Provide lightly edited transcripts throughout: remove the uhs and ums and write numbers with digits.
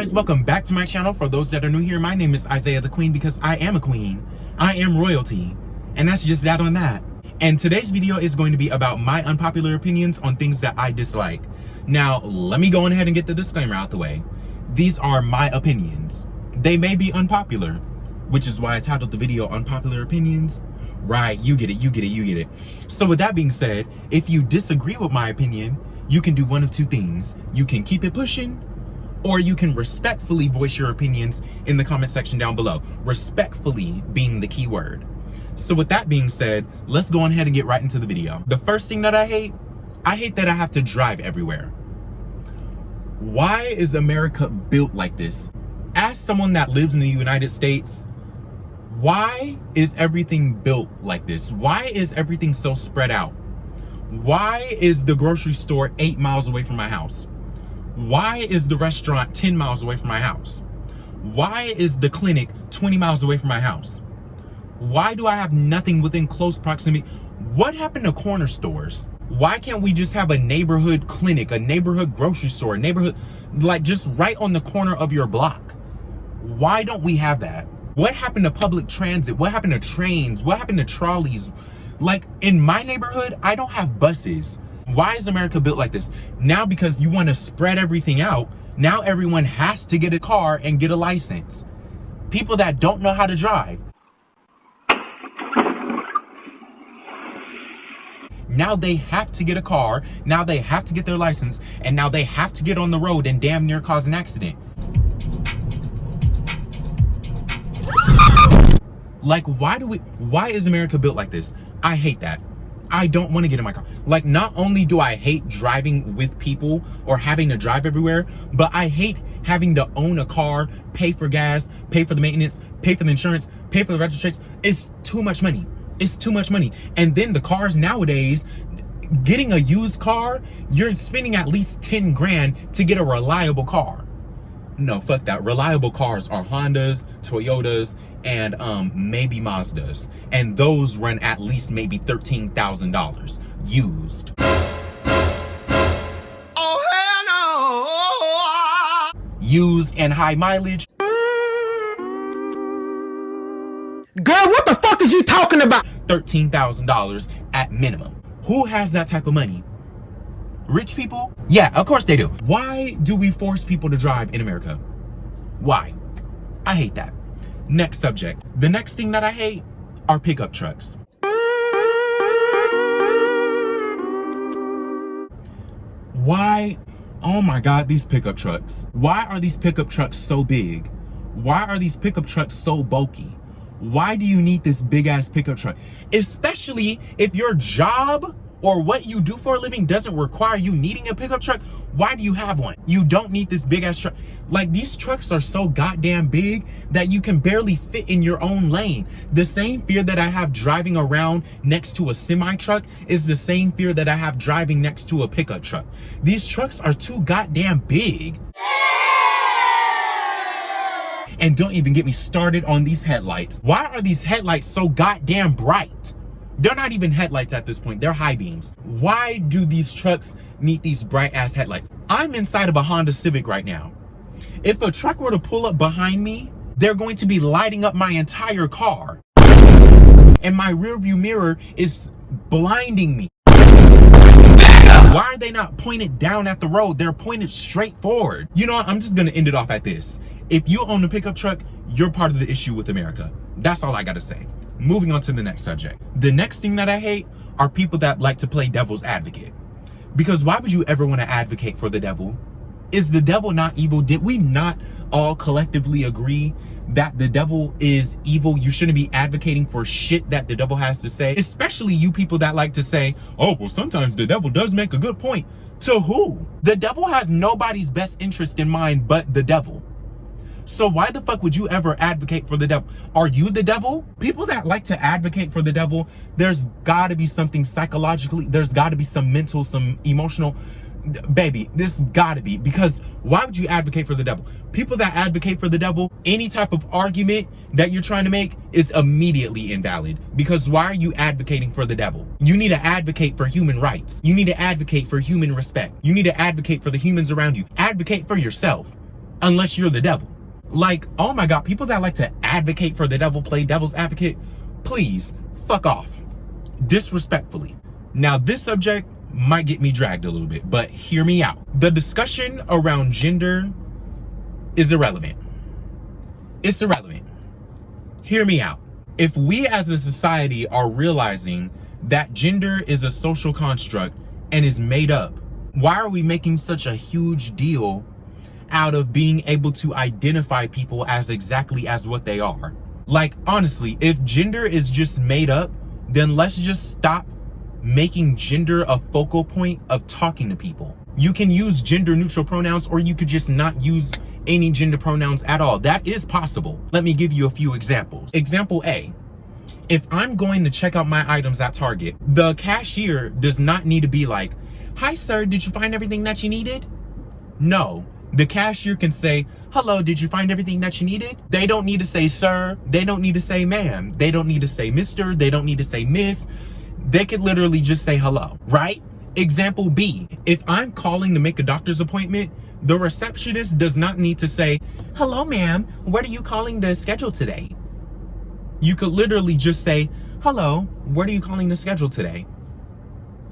guys, welcome back to my channel. For those that are new here, my name is Isaiah the Queen because I am a queen. I am royalty. And that's just that on that. And today's video is going to be about my unpopular opinions on things that I dislike. Now, let me go on ahead and get the disclaimer out the way. These are my opinions. They may be unpopular, which is why I titled the video Unpopular Opinions. Right, you get it. So with that being said, if you disagree with my opinion, you can do one of two things. You can keep it pushing, or you can respectfully voice your opinions in the comment section down below. Respectfully being the key word. So with that being said, let's go on ahead and get right into the video. The first thing that I hate that I have to drive everywhere. Why is America built like this? As someone that lives in the United States, why is everything built like this? Why is everything so spread out? Why is the grocery store 8 miles away from my house? Why is the restaurant 10 miles away from my house? Why is the clinic 20 miles away from my house? Why do I have nothing within close proximity? What happened to corner stores? Why can't we just have a neighborhood clinic, a neighborhood grocery store, a neighborhood, like just right on the corner of your block? Why don't we have that? What happened to public transit? What happened to trains? What happened to trolleys? Like in my neighborhood, I don't have buses. Why is America built like this? Now because you want to spread everything out, now everyone has to get a car and get a license. People that don't know how to drive. Now they have to get a car, now they have to get their license, and now they have to get on the road and damn near cause an accident. Like, why is America built like this? I hate that. I don't want to get in my car. Like, not only do I hate driving with people or having to drive everywhere, but I hate having to own a car, pay for gas, pay for the maintenance, pay for the insurance, pay for the registration. It's too much money. It's too much money. And then the cars nowadays, getting a used car, you're spending at least 10 grand to get a reliable car. No, fuck that. Reliable cars are Hondas, Toyotas, and maybe Mazdas. And those run at least maybe $13,000 used. Oh, hell no! Used and high mileage. Girl, what the fuck is you talking about? $13,000 at minimum. Who has that type of money? Rich people? Yeah, of course they do. Why do we force people to drive in America? Why? I hate that. Next subject. The next thing that I hate are pickup trucks. Why? Oh my God, these pickup trucks. Why are these pickup trucks so big? Why are these pickup trucks so bulky? Why do you need this big ass pickup truck? Especially if your job or what you do for a living doesn't require you needing a pickup truck. Why do you have one? You don't need this big ass truck. Like, these trucks are so goddamn big that you can barely fit in your own lane. The same fear that I have driving around next to a semi truck is the same fear that I have driving next to a pickup truck. These trucks are too goddamn big. And don't even get me started on these headlights. Why are these headlights so goddamn bright? They're not even headlights at this point, they're high beams. Why do these trucks need these bright ass headlights? I'm inside of a Honda Civic right now. If a truck were to pull up behind me, they're going to be lighting up my entire car. And my rearview mirror is blinding me. Why are they not pointed down at the road? They're pointed straight forward. You know what? I'm just gonna end it off at this. If you own a pickup truck, you're part of the issue with America. That's all I gotta say. Moving on to the next subject. The next thing that I hate are people that like to play devil's advocate. Because why would you ever want to advocate for the devil? Is the devil not evil? Did we not all collectively agree that the devil is evil? You shouldn't be advocating for shit that the devil has to say. Especially you people that like to say, oh, well, sometimes the devil does make a good point. To who? The devil has nobody's best interest in mind but the devil. So why the fuck would you ever advocate for the devil? Are you the devil? People that like to advocate for the devil, there's gotta be something psychologically, there's gotta be some mental, some emotional, baby, this gotta be, because why would you advocate for the devil? People that advocate for the devil, any type of argument that you're trying to make is immediately invalid. Because why are you advocating for the devil? You need to advocate for human rights. You need to advocate for human respect. You need to advocate for the humans around you. Advocate for yourself. unless you're the devil. Like, oh my God, people that like to advocate for the devil, play devil's advocate, please fuck off. Disrespectfully. Now, this subject might get me dragged a little bit, but hear me out. The discussion around gender is irrelevant. It's irrelevant. Hear me out. If we as a society are realizing that gender is a social construct and is made up, why are we making such a huge deal out of being able to identify people as exactly as what they are? Like, honestly, if gender is just made up, then let's just stop making gender a focal point of talking to people. You can use gender neutral pronouns, or you could just not use any gender pronouns at all. That is possible. Let me give you a few examples. Example A. If I'm going to check out my items at Target, the cashier does not need to be like, "Hi sir, did you find everything that you needed?" No, the cashier can say, "Hello, did you find everything that you needed?" They don't need to say sir. They don't need to say ma'am. They don't need to say mister. They don't need to say miss. They could literally just say hello, right? Example B, if I'm calling to make a doctor's appointment, the receptionist does not need to say, "Hello ma'am, what are you calling to schedule today?" You could literally just say, "Hello, what are you calling to schedule today?"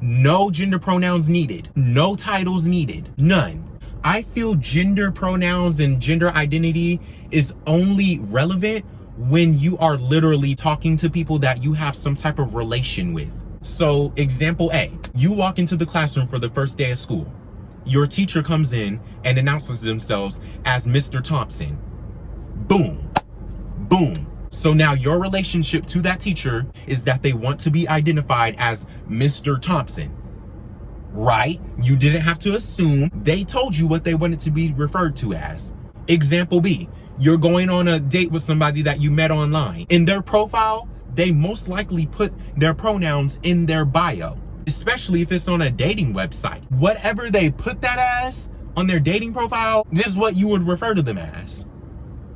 No gender pronouns needed. No titles needed. None. I feel gender pronouns and gender identity is only relevant when you are literally talking to people that you have some type of relation with. So, example A, you walk into the classroom for the first day of school. Your teacher comes in and announces themselves as Mr. Thompson. Boom. Boom. So now your relationship to that teacher is that they want to be identified as Mr. Thompson, right? You didn't have to assume. They told you what they wanted to be referred to as. Example B, you're going on a date with somebody that you met online. In their profile, they most likely put their pronouns in their bio, especially if it's on a dating website. Whatever they put that as on their dating profile, this is what you would refer to them as.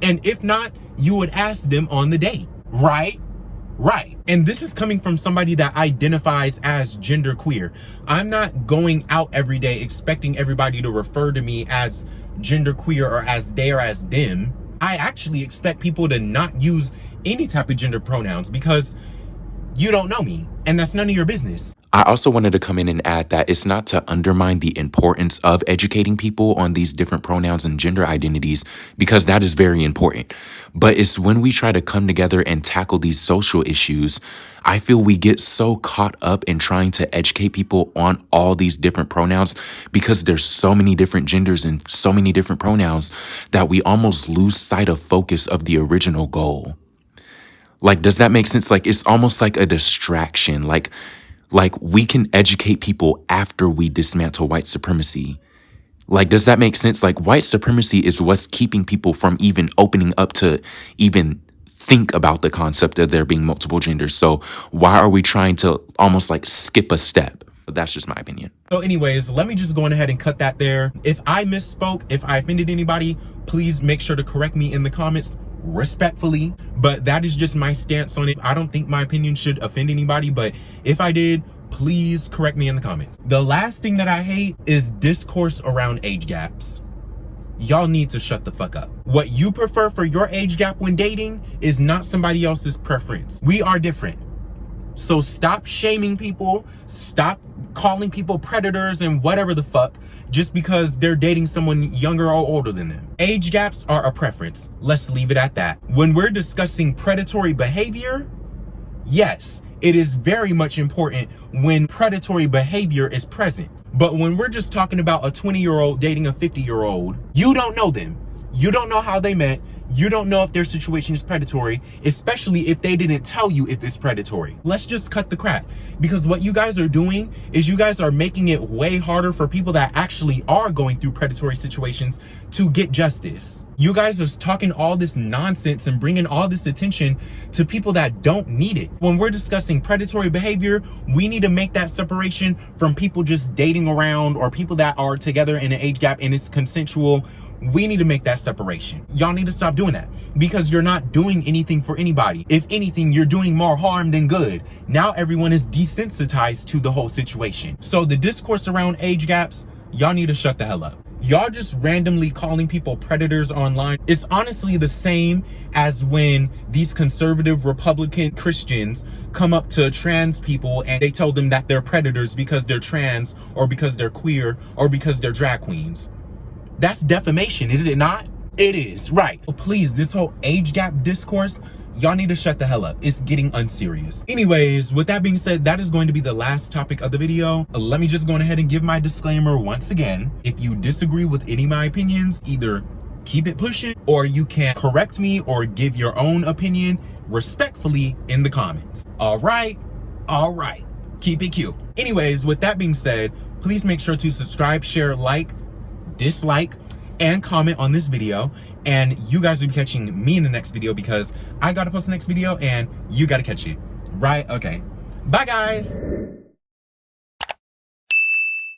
And if not, you would ask them on the date, right? Right. And this is coming from somebody that identifies as genderqueer. I'm not going out every day expecting everybody to refer to me as genderqueer or as they or as them. I actually expect people to not use any type of gender pronouns because you don't know me and that's none of your business. I also wanted to come in and add that it's not to undermine the importance of educating people on these different pronouns and gender identities, because that is very important. But it's when we try to come together and tackle these social issues, I feel we get so caught up in trying to educate people on all these different pronouns because there's so many different genders and so many different pronouns that we almost lose sight of focus of the original goal. Like, does that make sense? Like, it's almost like a distraction. Like we can educate people after we dismantle white supremacy. Like, does that make sense? Like, white supremacy is what's keeping people from even opening up to even think about the concept of there being multiple genders. So why are we trying to almost like skip a step? But that's just my opinion. So anyways, let me just go ahead and cut that there. If I misspoke, if I offended anybody, please make sure to correct me in the comments respectfully. But that is just my stance on it. I don't think my opinion should offend anybody, but if I did, please correct me in the comments. The last thing that I hate is discourse around age gaps. Y'all need to shut the fuck up. What you prefer for your age gap when dating is not somebody else's preference. We are different. So stop shaming people, stop calling people predators and whatever the fuck just because they're dating someone younger or older than them. Age gaps are a preference. Let's leave it at that. When we're discussing predatory behavior, yes, it is very much important when predatory behavior is present. But when we're just talking about a 20-year-old dating a 50-year-old, you don't know them. You don't know how they met. You don't know if their situation is predatory, especially if they didn't tell you if it's predatory. Let's just cut the crap, because what you guys are doing is you guys are making it way harder for people that actually are going through predatory situations to get justice. You guys are talking all this nonsense and bringing all this attention to people that don't need it. When we're discussing predatory behavior, we need to make that separation from people just dating around or people that are together in an age gap and it's consensual. We need to make that separation. Y'all need to stop doing that because you're not doing anything for anybody. If anything, you're doing more harm than good. Now everyone is desensitized to the whole situation. So the discourse around age gaps, y'all need to shut the hell up. Y'all just randomly calling people predators online is honestly the same as when these conservative Republican Christians come up to trans people and they tell them that they're predators because they're trans or because they're queer or because they're drag queens. That's defamation, is it not? It is, right. Please, this whole age gap discourse, y'all need to shut the hell up. It's getting unserious. Anyways, with that being said, that is going to be the last topic of the video. Let me just go ahead and give my disclaimer once again. If you disagree with any of my opinions, either keep it pushing or you can correct me or give your own opinion respectfully in the comments. All right. Keep it cute. Anyways, with that being said, please make sure to subscribe, share, like, dislike, and comment on this video, and you guys will be catching me in the next video because I gotta post the next video and you gotta catch it, right? Okay, bye guys.